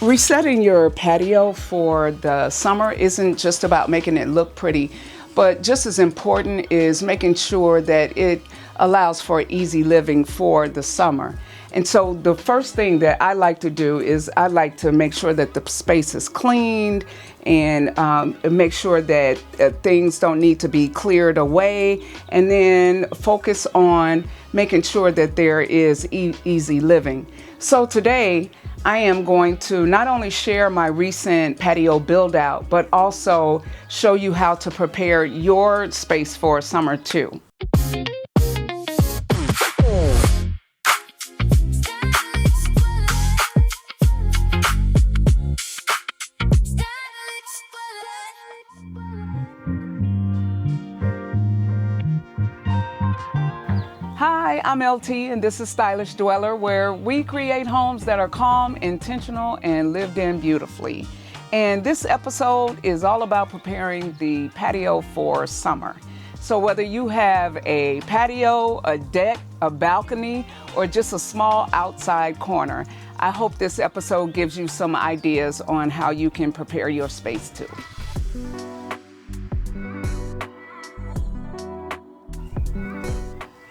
Resetting your patio for the summer isn't just about making it look pretty, but just as important is making sure that it allows for easy living for the summer. And so the first thing that I like to do is I like to make sure that the space is cleaned and make sure that things don't need to be cleared away, and then focus on making sure that there is easy living. So today, I am going to not only share my recent patio build out, but also show you how to prepare your space for summer too. Hi, I'm LT, and this is Stylish Dweller, where we create homes that are calm, intentional, and lived in beautifully. And this episode is all about preparing the patio for summer. So whether you have a patio, a deck, a balcony, or just a small outside corner, I hope this episode gives you some ideas on how you can prepare your space too.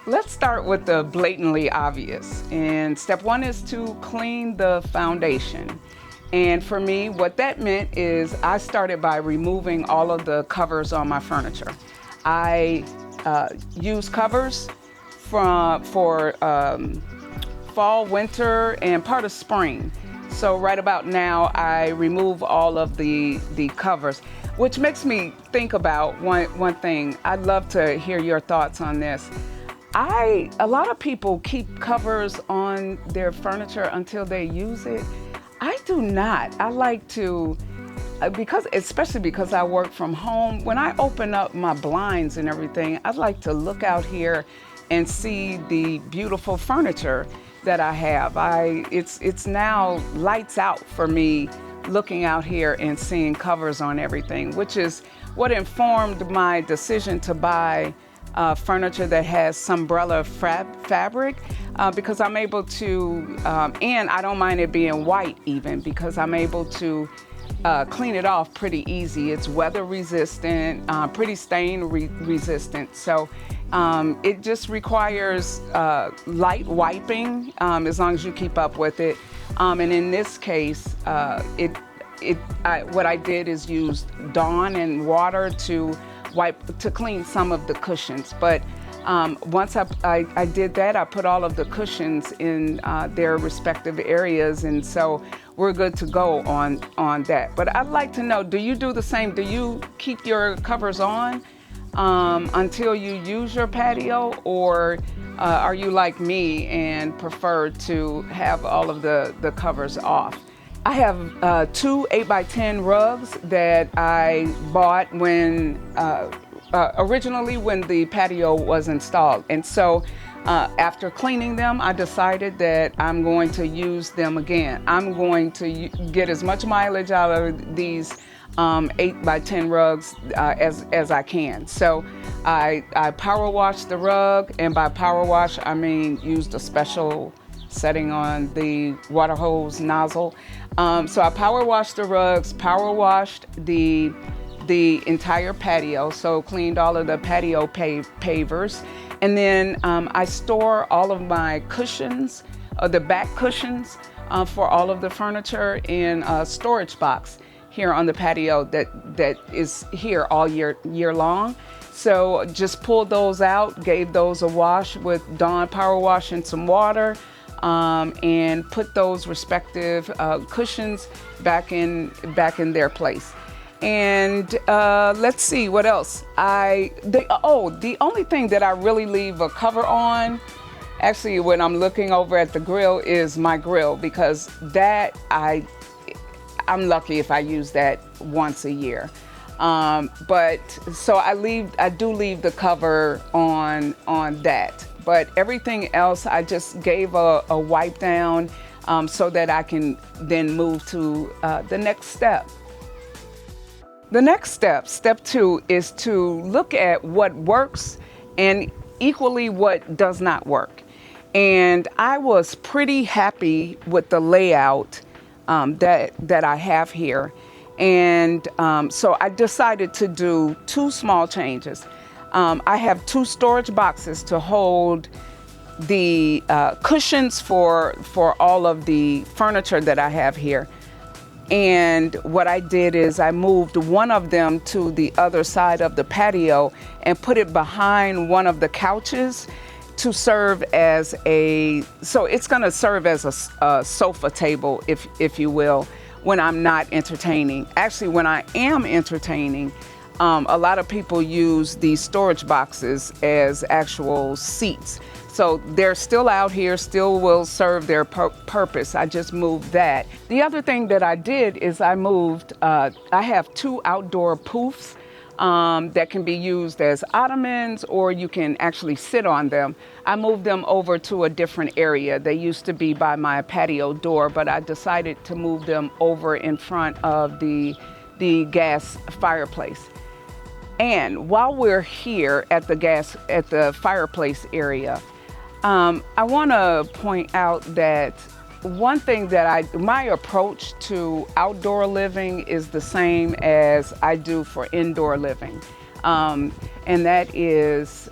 Let's start with the blatantly obvious. And step one is to clean the foundation. And for me, what that meant is I started by removing all of the covers on my furniture. I use covers for fall, winter, and part of spring. So right about now, I remove all of the covers, which makes me think about one thing. I'd love to hear your thoughts on this. A lot of people keep covers on their furniture until they use it. I do not. I like to, especially because I work from home, when I open up my blinds and everything, I'd like to look out here and see the beautiful furniture that I have. It's now lights out for me looking out here and seeing covers on everything, which is what informed my decision to buy furniture that has Sunbrella fabric, because I'm able to, and I don't mind it being white even, because I'm able to clean it off pretty easy. It's weather resistant, pretty stain resistant. So it just requires light wiping, as long as you keep up with it. And in this case, what I did is use Dawn and water to clean some of the cushions. But once I did that, I put all of the cushions in their respective areas, and so we're good to go on that. But I'd like to know, do you do the same? Do you keep your covers on until you use your patio, or are you like me and prefer to have all of the covers off? I have two 8x10 rugs that I bought originally when the patio was installed. And so after cleaning them, I decided that I'm going to use them again. I'm going to get as much mileage out of these 8x10 rugs as I can. So I power washed the rug, and by power wash, I mean used a special setting on the water hose nozzle. So I power washed the rugs, power washed the entire patio, so cleaned all of the patio pavers, and then I store all of my cushions, the back cushions for all of the furniture in a storage box here on the patio that is here all year long. So just pulled those out, gave those a wash with Dawn power wash and some water, and put those respective cushions back in their place. And let's see what else. The only thing that I really leave a cover on, actually, when I'm looking over at the grill, is my grill, because that I'm lucky if I use that once a year. But so I do leave the cover on that. But everything else, I just gave a wipe down so that I can then move to the next step. The next step two, is to look at what works and equally what does not work. And I was pretty happy with the layout that I have here. And so I decided to do two small changes. I have two storage boxes to hold the cushions for all of the furniture that I have here. And what I did is I moved one of them to the other side of the patio and put it behind one of the couches to serve as so it's going to serve as a sofa table, if you will, when I'm not entertaining. Actually, when I am entertaining, a lot of people use these storage boxes as actual seats. So they're still out here, still will serve their purpose. I just moved that. The other thing that I did is I moved, I have two outdoor poofs that can be used as ottomans, or you can actually sit on them. I moved them over to a different area. They used to be by my patio door, but I decided to move them over in front of the gas fireplace. And while we're here at the fireplace area, I want to point out that one thing that my approach to outdoor living is the same as I do for indoor living. And that is,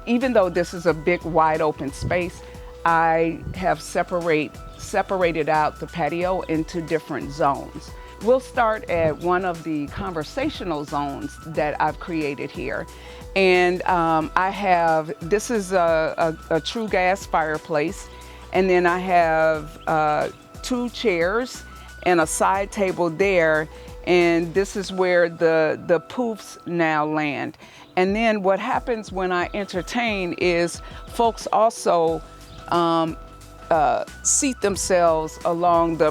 even though this is a big wide open space, I have separated out the patio into different zones. We'll start at one of the conversational zones that I've created here. And this is a true gas fireplace. And then I have two chairs and a side table there. And this is where the poofs now land. And then what happens when I entertain is folks also seat themselves along the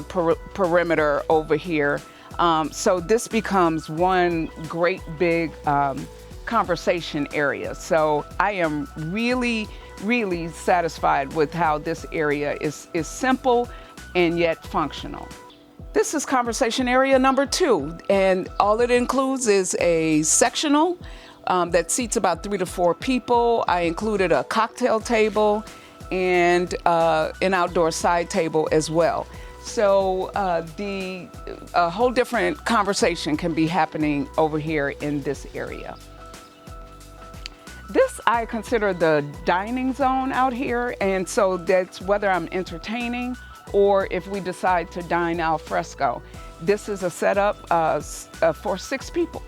perimeter over here. So this becomes one great big conversation area. So I am really satisfied with how this area is simple and yet functional. This is conversation area number 2, and all it includes is a sectional that seats about 3 to 4 people. I included a cocktail table and an outdoor side table as well. So a whole different conversation can be happening over here in this area. This I consider the dining zone out here, and so that's whether I'm entertaining or if we decide to dine al fresco. This is a setup for 6 people.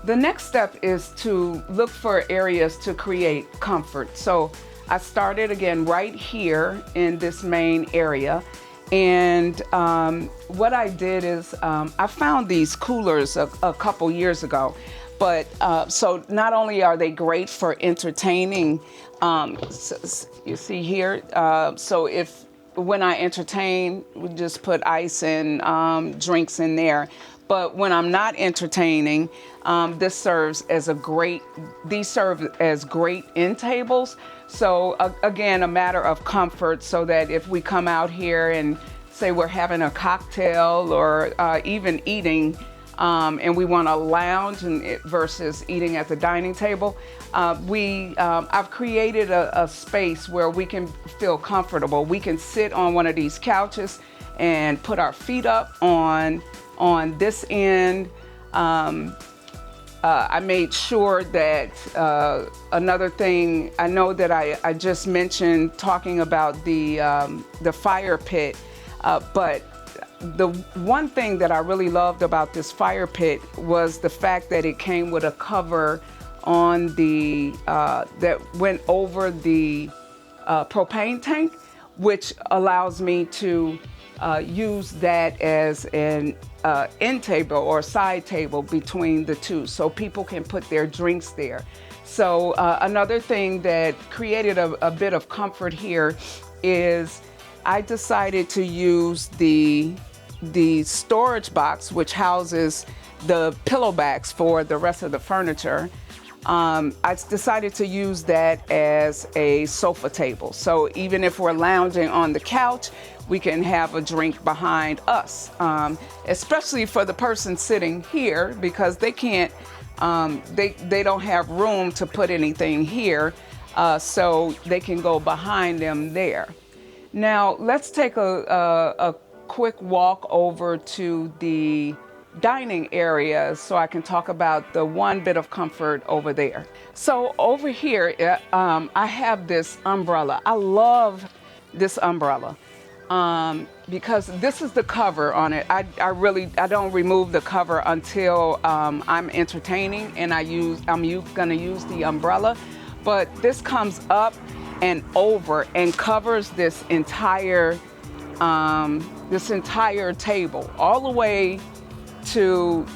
The next step is to look for areas to create comfort. So I started again right here in this main area. And what I did is I found these coolers a couple years ago. But so not only are they great for entertaining, you see here, so when I entertain, we just put ice and drinks in there. But when I'm not entertaining, these serve as great end tables. So again, a matter of comfort, so that if we come out here and say we're having a cocktail or even eating, and we want to lounge versus eating at the dining table, I've created a space where we can feel comfortable. We can sit on one of these couches and put our feet up on this end. I made sure that another thing, I know that I just mentioned talking about the fire pit, but the one thing that I really loved about this fire pit was the fact that it came with a cover on that went over the propane tank, which allows me to use that as an end table or side table between the two, so people can put their drinks there. So another thing that created a bit of comfort here is I decided to use the storage box, which houses the pillow backs for the rest of the furniture. I decided to use that as a sofa table. So even if we're lounging on the couch, we can have a drink behind us, especially for the person sitting here, because they can't, they don't have room to put anything here, so they can go behind them there. Now let's take a quick walk over to the dining area so I can talk about the one bit of comfort over there. So over here, I have this umbrella. I love this umbrella because this is the cover on it. I don't remove the cover until I'm entertaining and I'm gonna use the umbrella. But this comes up and over and covers this entire table all the way to,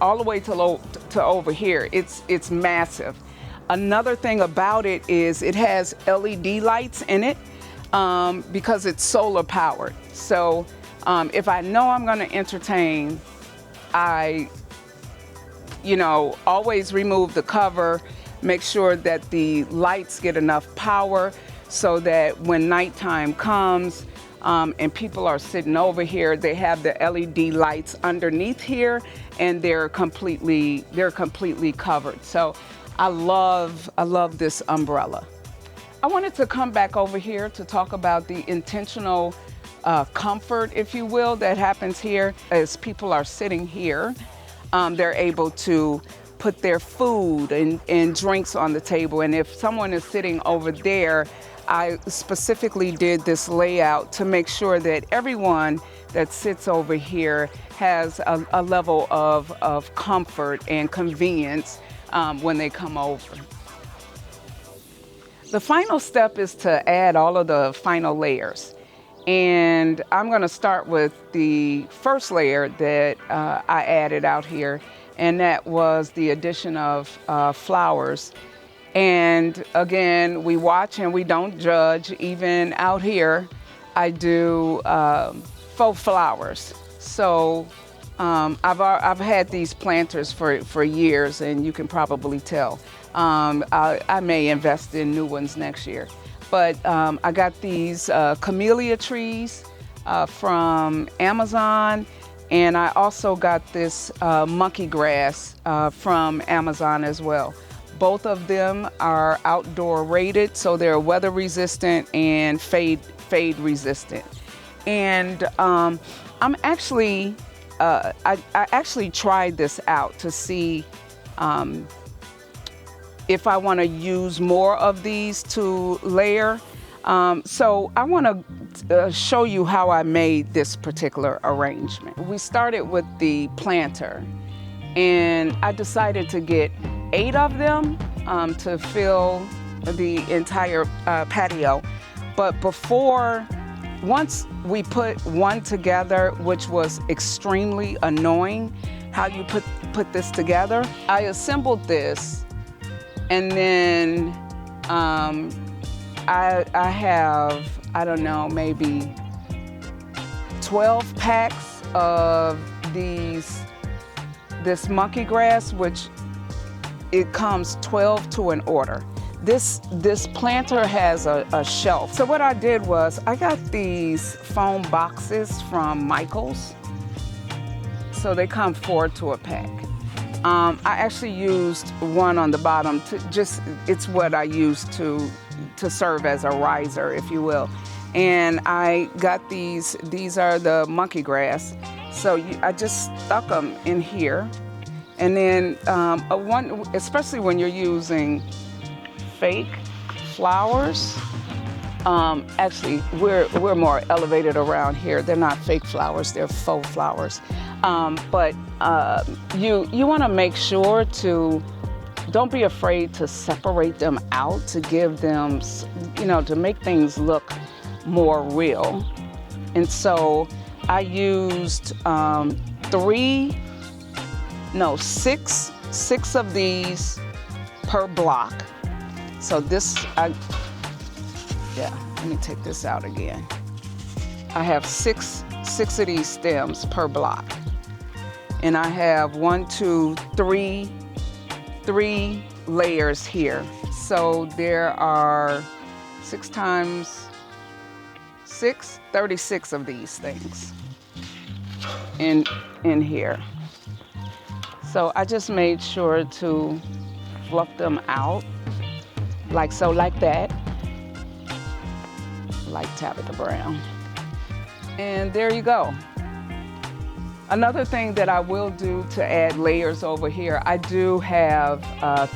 all the way to over here. It's massive. Another thing about it is it has LED lights in it because it's solar powered. So if I know I'm going to entertain, I always remove the cover, make sure that the lights get enough power so that when nighttime comes and people are sitting over here, they have the LED lights underneath here and they're completely covered. So I love this umbrella. I wanted to come back over here to talk about the intentional comfort, if you will, that happens here as people are sitting here. They're able to put their food and drinks on the table. And if someone is sitting over there, I specifically did this layout to make sure that everyone that sits over here has a level of comfort and convenience when they come over. The final step is to add all of the final layers. And I'm going to start with the first layer that I added out here, and that was the addition of flowers. And again, we watch and we don't judge. Even out here, I do faux flowers. So I've had these planters for years, and you can probably tell. I may invest in new ones next year. But I got these camellia trees from Amazon, and I also got this monkey grass from Amazon as well. Both of them are outdoor rated, so they're weather resistant and fade resistant. And I actually tried this out to see if I want to use more of these to layer. So I want to show you how I made this particular arrangement. We started with the planter, and I decided to get 8 of them to fill the entire patio. But once we put one together, which was extremely annoying, how you put this together, I assembled this. And then I have, I don't know, maybe 12 packs of this monkey grass, which it comes 12 to an order. This planter has a shelf. So what I did was I got these foam boxes from Michael's. So they come 4 to a pack. I actually used one on the bottom it's what I used to serve as a riser, if you will. And I got these are the monkey grass. So I just stuck them in here. And then especially when you're using fake flowers, actually we're more elevated around here. They're not fake flowers, they're faux flowers. But you want to make sure don't be afraid to separate them out to give them, to make things look more real. And so I used 6 of these per block. So let me take this out again. I have six of these stems per block. And I have 3 layers here. So there are 6 times 6, 36 of these things in here. So I just made sure to fluff them out like so, like that. like Tabitha Brown. And there you go. Another thing that I will do to add layers over here, I do have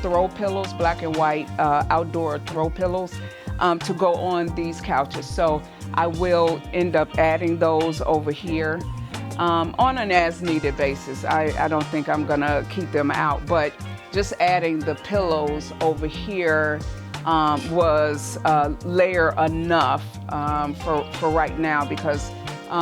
throw pillows, black and white outdoor throw pillows to go on these couches. So I will end up adding those over here on an as-needed basis. I don't think I'm gonna keep them out, but just adding the pillows over here was layer enough for right now, because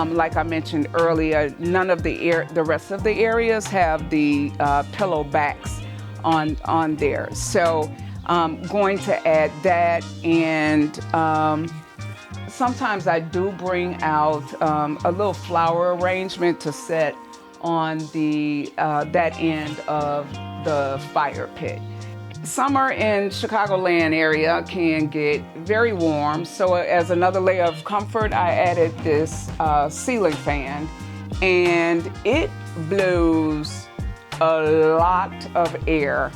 like I mentioned earlier, none of the rest of the areas have the pillow backs on there. So I'm going to add that, and sometimes I do bring out a little flower arrangement to set on the that end of the fire pit. Summer in Chicagoland area can get very warm, so as another layer of comfort, I added this ceiling fan, and it blows a lot of air.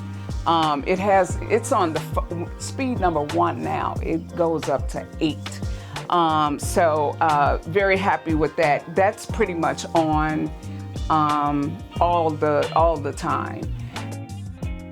It's on the speed number 1 now. It goes up to 8. So very happy with that. That's pretty much on all the time.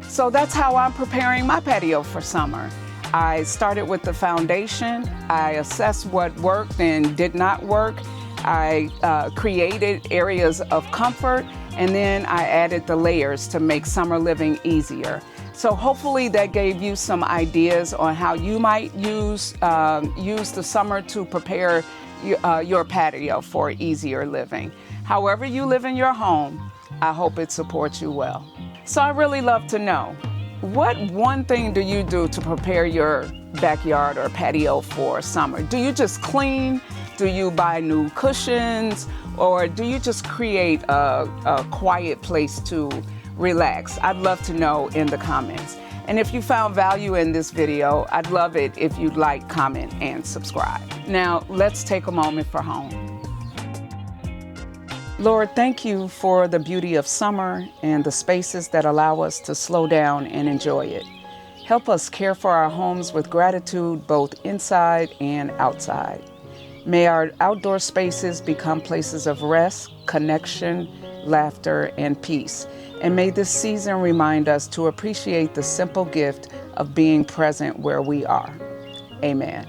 So that's how I'm preparing my patio for summer. I started with the foundation. I assessed what worked and did not work. I created areas of comfort, and then I added the layers to make summer living easier. So hopefully that gave you some ideas on how you might use the summer to prepare your patio for easier living. However you live in your home, I hope it supports you well. So I really love to know, what one thing do you do to prepare your backyard or patio for summer? Do you just clean? Do you buy new cushions? Or do you just create a quiet place to relax? I'd love to know in the comments. And if you found value in this video, I'd love it if you'd like, comment, and subscribe. Now, let's take a moment for home. Lord, thank you for the beauty of summer and the spaces that allow us to slow down and enjoy it. Help us care for our homes with gratitude, both inside and outside. May our outdoor spaces become places of rest, connection, laughter, and peace. And may this season remind us to appreciate the simple gift of being present where we are. Amen.